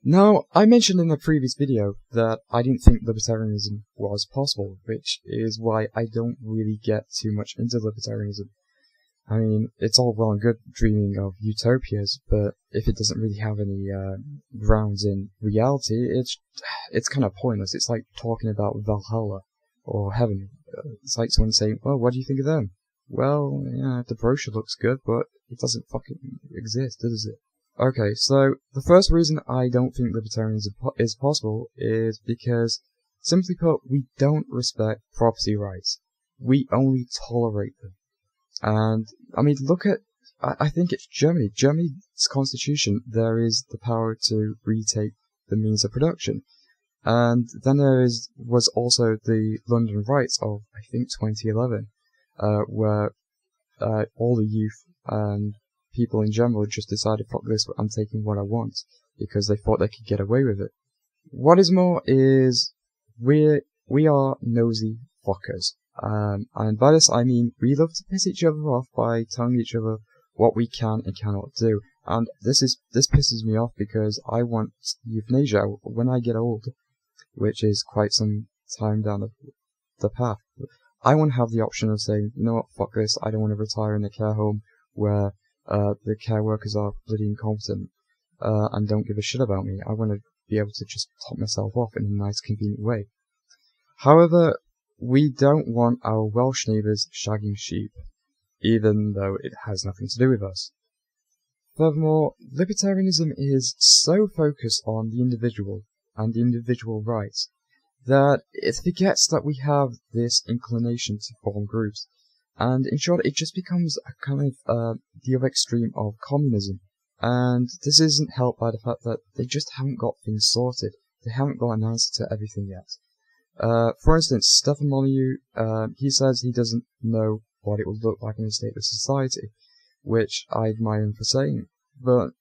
Now, I mentioned in the previous video that I didn't think libertarianism was possible, which is why I don't really get too much into libertarianism. I mean, it's all well and good dreaming of utopias, but if it doesn't really have any grounds in reality, it's kind of pointless. It's like talking about Valhalla or heaven. It's like someone saying, well, what do you think of them? Well, yeah, the brochure looks good, but it doesn't fucking exist, does it? Okay, so the first reason I don't think libertarianism is possible is because, simply put, we don't respect property rights. We only tolerate them. And, I mean, look at, I think it's Germany. Germany's constitution, there is the power to retake the means of production. And then was also the London Riots of, I think, 2011, where all the youth and people in general just decided, fuck this, I'm taking what I want, because they thought they could get away with it. What is more is, we are nosy fuckers. And by this I mean, we love to piss each other off by telling each other what we can and cannot do. And this pisses me off because I want euthanasia when I get old, which is quite some time down the path. I want to have the option of saying, you know what, fuck this, I don't want to retire in a care home where the care workers are bloody incompetent and don't give a shit about me. I want to be able to just top myself off in a nice, convenient way. However, we don't want our Welsh neighbours shagging sheep, even though it has nothing to do with us. Furthermore, libertarianism is so focused on the individual and the individual rights that it forgets that we have this inclination to form groups. And in short, it just becomes a kind of the other extreme of communism. And this isn't helped by the fact that they just haven't got things sorted. They haven't got an answer to everything yet. For instance, Stefan Molyneux, he says he doesn't know what it will look like in a stateless society, which I admire him for saying. But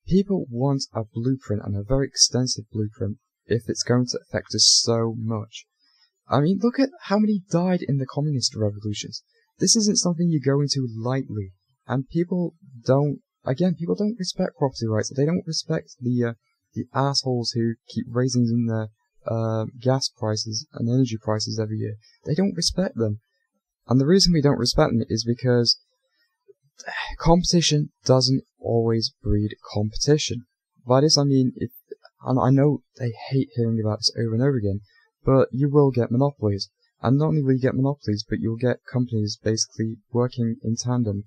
people want a blueprint, and a very extensive blueprint, if it's going to affect us so much. I mean, look at how many died in the communist revolutions. This isn't something you go into lightly, and people don't respect property rights. They don't respect the assholes who keep raising their gas prices and energy prices every year. They don't respect them. And the reason we don't respect them is because competition doesn't always breed competition. By this I mean, and I know they hate hearing about this over and over again, but you will get monopolies. And not only will you get monopolies, but you'll get companies basically working in tandem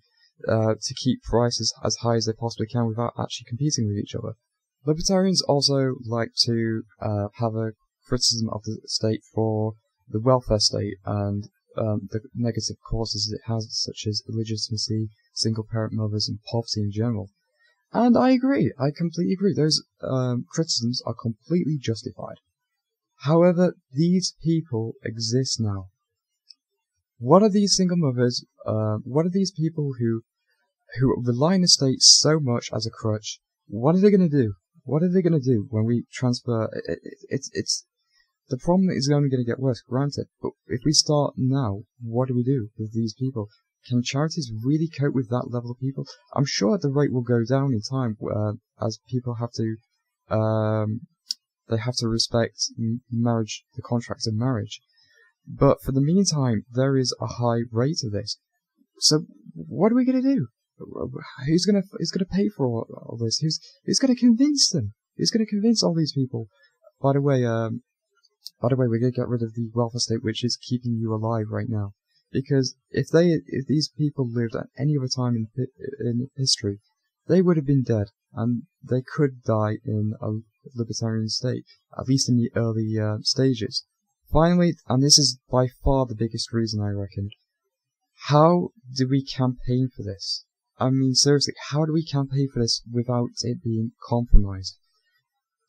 to keep prices as high as they possibly can without actually competing with each other. Libertarians also like to have a criticism of the state for the welfare state and the negative causes it has, such as illegitimacy, single-parent mothers, and poverty in general. And I agree. I completely agree. Those criticisms are completely justified. However, these people exist now. What are these single mothers? What are these people who rely on the state so much as a crutch? What are they going to do? What are they going to do when we transfer? It's the problem is only going to get worse, granted. But if we start now, what do we do with these people? Can charities really cope with that level of people? I'm sure the rate will go down in time as people have to. They have to respect marriage, the contracts of marriage. But for the meantime, there is a high rate of this. So what are we going to do? Who's going to pay for all this? Who's going to convince them? Who's going to convince all these people? By the way, we're going to get rid of the welfare state, which is keeping you alive right now. Because if these people lived at any other time in history, they would have been dead, and they could die in a libertarian state, at least in the early stages. Finally, and this is by far the biggest reason I reckon, how do we campaign for this? I mean, seriously, how do we campaign for this without it being compromised?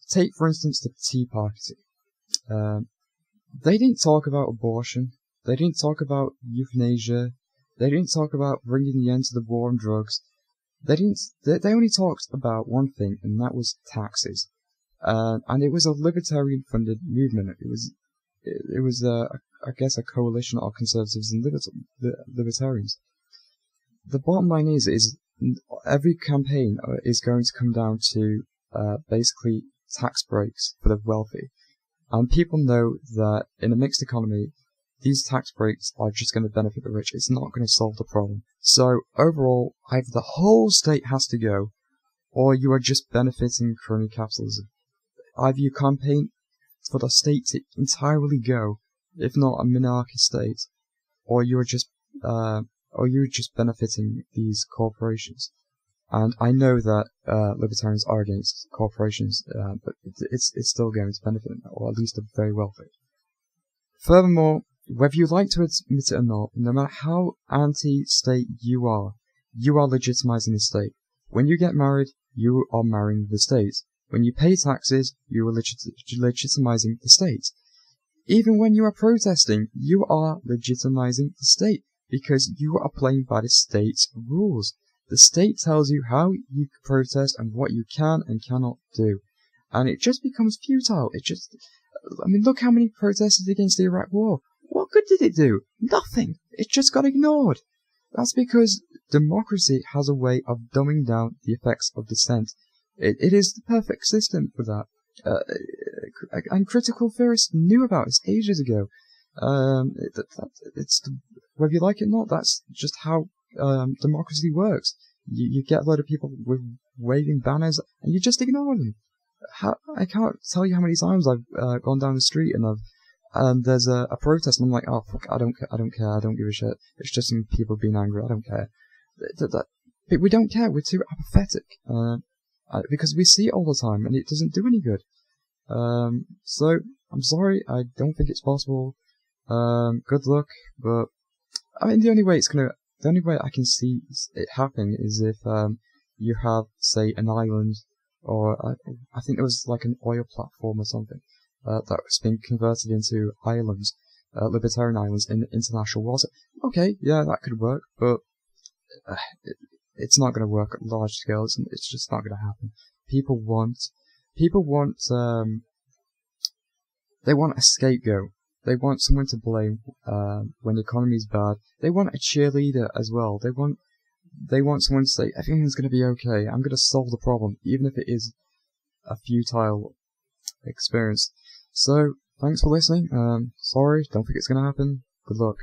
Take, for instance, the Tea Party. They didn't talk about abortion. They didn't talk about euthanasia. They didn't talk about bringing the end to the war on drugs. They only talked about one thing, and that was taxes. And it was a libertarian-funded movement. It was I guess a coalition of conservatives and libertarians. The bottom line is every campaign is going to come down to basically tax breaks for the wealthy. And people know that in a mixed economy, these tax breaks are just going to benefit the rich. It's not going to solve the problem. So overall, either the whole state has to go, or you are just benefiting crony capitalism. Either you campaign for the state to entirely go, if not a minarchist state, or you're just benefiting these corporations. And I know that libertarians are against corporations, but it's still going to benefit them, or at least the very wealthy. Furthermore, whether you like to admit it or not, no matter how anti-state you are legitimizing the state. When you get married, you are marrying the state. When you pay taxes, you are legitimizing the state. Even when you are protesting, you are legitimizing the state, because you are playing by the state's rules. The state tells you how you can protest and what you can and cannot do. And it just becomes futile. Look how many protested against the Iraq War. What good did it do? Nothing. It just got ignored. That's because democracy has a way of dumbing down the effects of dissent. It is the perfect system for that. And critical theorists knew about this ages ago. Whether you like it or not, that's just how democracy works. You get a lot of people with waving banners, and you just ignore them. I can't tell you how many times I've gone down the street and there's a protest, and I'm like, oh fuck, I don't care, I don't give a shit. It's just some people being angry, I don't care. But we don't care, we're too apathetic, because we see it all the time, and it doesn't do any good. So, I'm sorry, I don't think it's possible. Good luck, but, the only way I can see it happening is if, you have, say, an island, or, I think it was like an oil platform or something, that was being converted into islands, libertarian islands in international water. Okay, yeah, that could work, but, it's not going to work at large scales, and it's just not going to happen. People want, they want a scapegoat. They want someone to blame, when the economy's bad. They want a cheerleader as well. They want someone to say, everything's going to be okay, I'm going to solve the problem, even if it is a futile experience. So, thanks for listening. Sorry, don't think it's going to happen. Good luck.